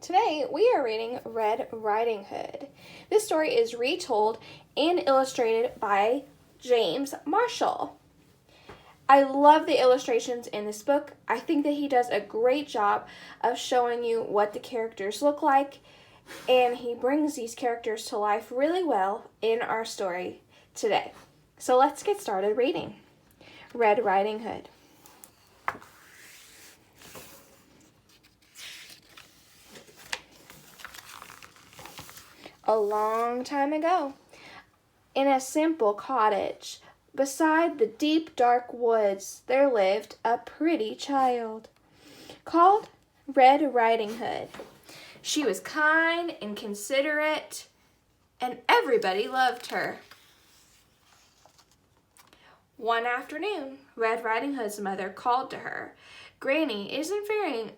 Today we are reading Red Riding Hood. This story is retold and illustrated by James Marshall. I love the illustrations in this book. I think that he does a great job of showing you what the characters look like, and he brings these characters to life really well in our story today. So let's get started reading Red Riding Hood. A long time ago, in a simple cottage beside the deep dark woods, there lived a pretty child called Red Riding Hood. She was kind and considerate, and everybody loved her. One afternoon, Red Riding Hood's mother called to her. "Granny isn't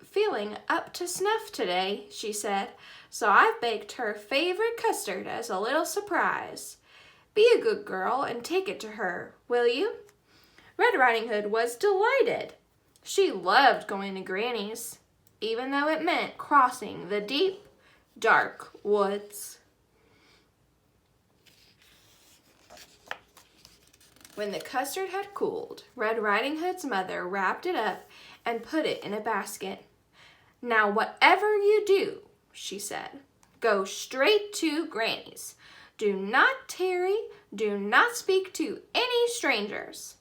feeling up to snuff today," she said, "so I've baked her favorite custard as a little surprise. Be a good girl and take it to her, will you?" Red Riding Hood was delighted. She loved going to Granny's, even though it meant crossing the deep, dark woods. When the custard had cooled, Red Riding Hood's mother wrapped it up and put it in a basket. "Now, whatever you do," she said, "go straight to Granny's. Do not tarry, do not speak to any strangers."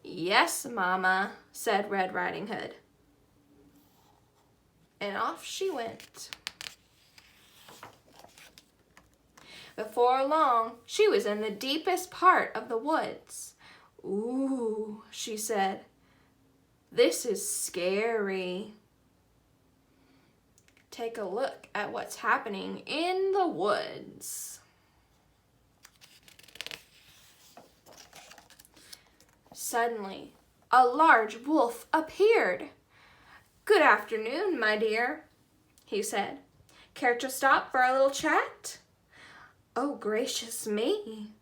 "Yes, Mama," said Red Riding Hood. And off she went. Before long, she was in the deepest part of the woods. "Ooh," she said, "this is scary." Take a look at what's happening in the woods. Suddenly, a large wolf appeared. "Good afternoon, my dear," he said. "Care to stop for a little chat?" "Oh, gracious me,"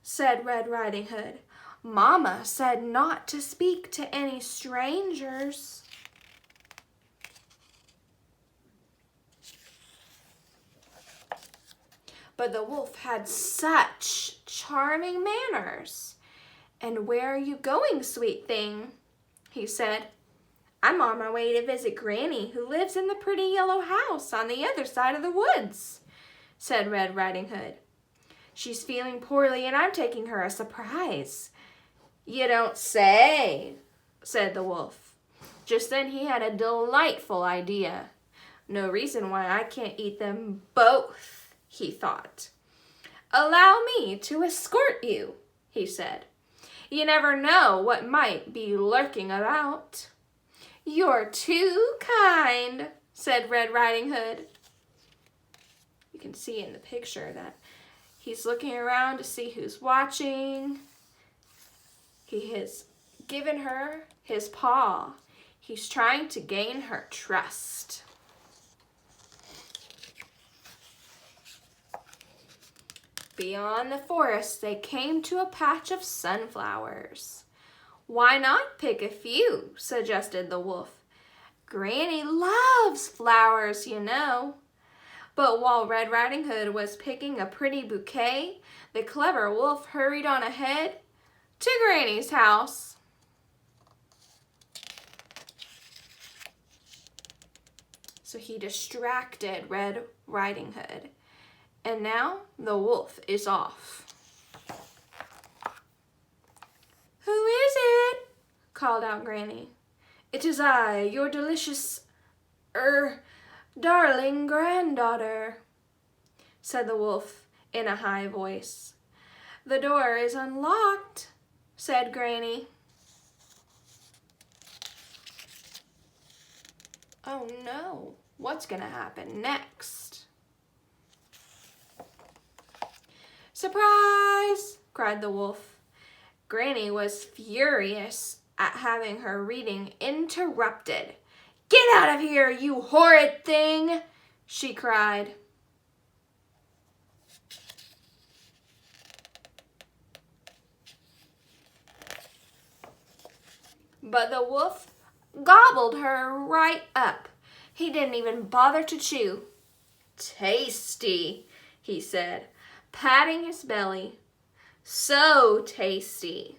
said Red Riding Hood. "Mama said not to speak to any strangers." But the wolf had such charming manners. "And where are you going, sweet thing?" he said. "I'm on my way to visit Granny, who lives in the pretty yellow house on the other side of the woods," said Red Riding Hood. "She's feeling poorly and I'm taking her a surprise." "You don't say," said the wolf. Just then he had a delightful idea. "No reason why I can't eat them both," he thought. "Allow me to escort you," he said. "You never know what might be lurking about." "You're too kind," said Red Riding Hood. You can see in the picture that he's looking around to see who's watching. He has given her his paw. He's trying to gain her trust. Beyond the forest, they came to a patch of sunflowers. "Why not pick a few?" suggested the wolf. "Granny loves flowers, you know." But while Red Riding Hood was picking a pretty bouquet, the clever wolf hurried on ahead to Granny's house. So he distracted Red Riding Hood. And now the wolf is off. "Who is it?" called out Granny. "It is I, your delicious, darling granddaughter," said the wolf in a high voice. "The door is unlocked," said Granny. Oh no, what's gonna happen next? "Surprise!" cried the wolf. Granny was furious at having her reading interrupted. "Get out of here, you horrid thing!" she cried. But the wolf gobbled her right up. He didn't even bother to chew. "Tasty," he said, patting his belly. "So tasty."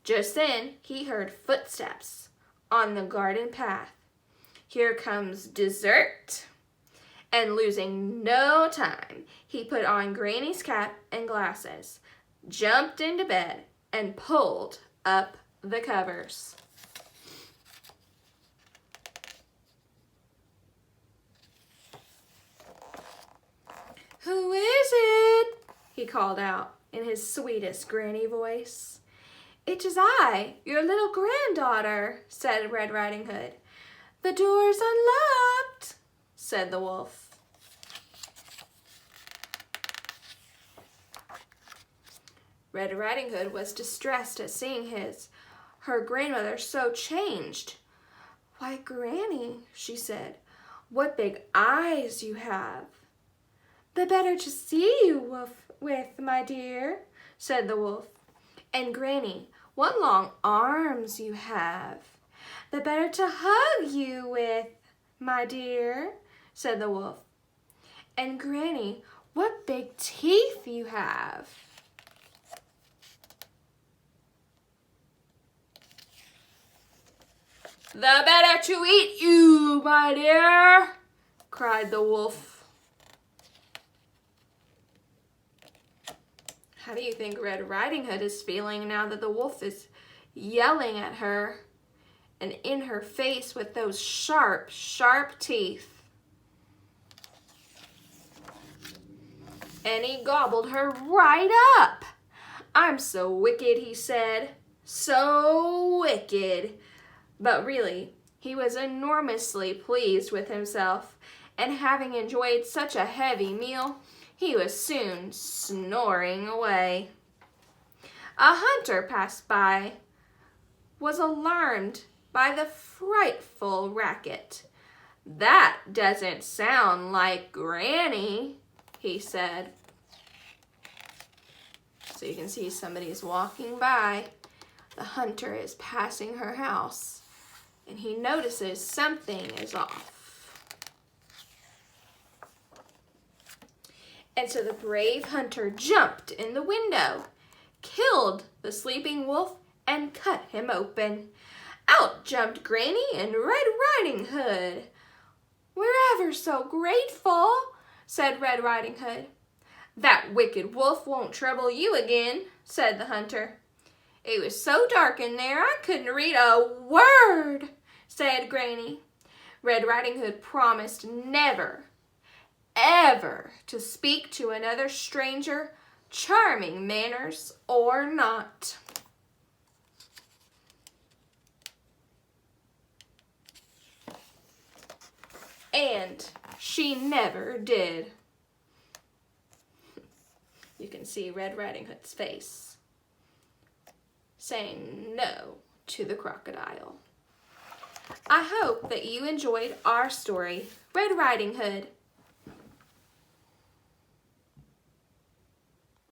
Just then he heard footsteps on the garden path. "Here comes dessert." And losing no time, he put on Granny's cap and glasses, jumped into bed, and pulled up the covers. "Who is it?" he called out in his sweetest granny voice. "It is I, your little granddaughter," said Red Riding Hood. "The door's unlocked," said the wolf. Red Riding Hood was distressed at seeing her grandmother so changed. "Why, Granny," she said, "what big eyes you have." "The better to see you with, my dear," said the wolf. "And Granny, what long arms you have." "The better to hug you with, my dear," said the wolf. "And Granny, what big teeth you have." "The better to eat you, my dear," cried the wolf. How do you think Red Riding Hood is feeling now that the wolf is yelling at her and in her face with those sharp, sharp teeth? And he gobbled her right up. "I'm so wicked," he said, "so wicked." But really, he was enormously pleased with himself, and having enjoyed such a heavy meal, he was soon snoring away. A hunter passed by, was alarmed by the frightful racket. "That doesn't sound like Granny," he said. So you can see somebody's walking by. The hunter is passing her house, and he notices something is off. And so the brave hunter jumped in the window, killed the sleeping wolf, and cut him open. Out jumped Granny and Red Riding Hood. "We're ever so grateful," said Red Riding Hood. "That wicked wolf won't trouble you again," said the hunter. "It was so dark in there I couldn't read a word," said Granny. Red Riding Hood promised never, ever to speak to another stranger, charming manners or not. And she never did. You can see Red Riding Hood's face saying no to the crocodile. I hope that you enjoyed our story, Red Riding Hood.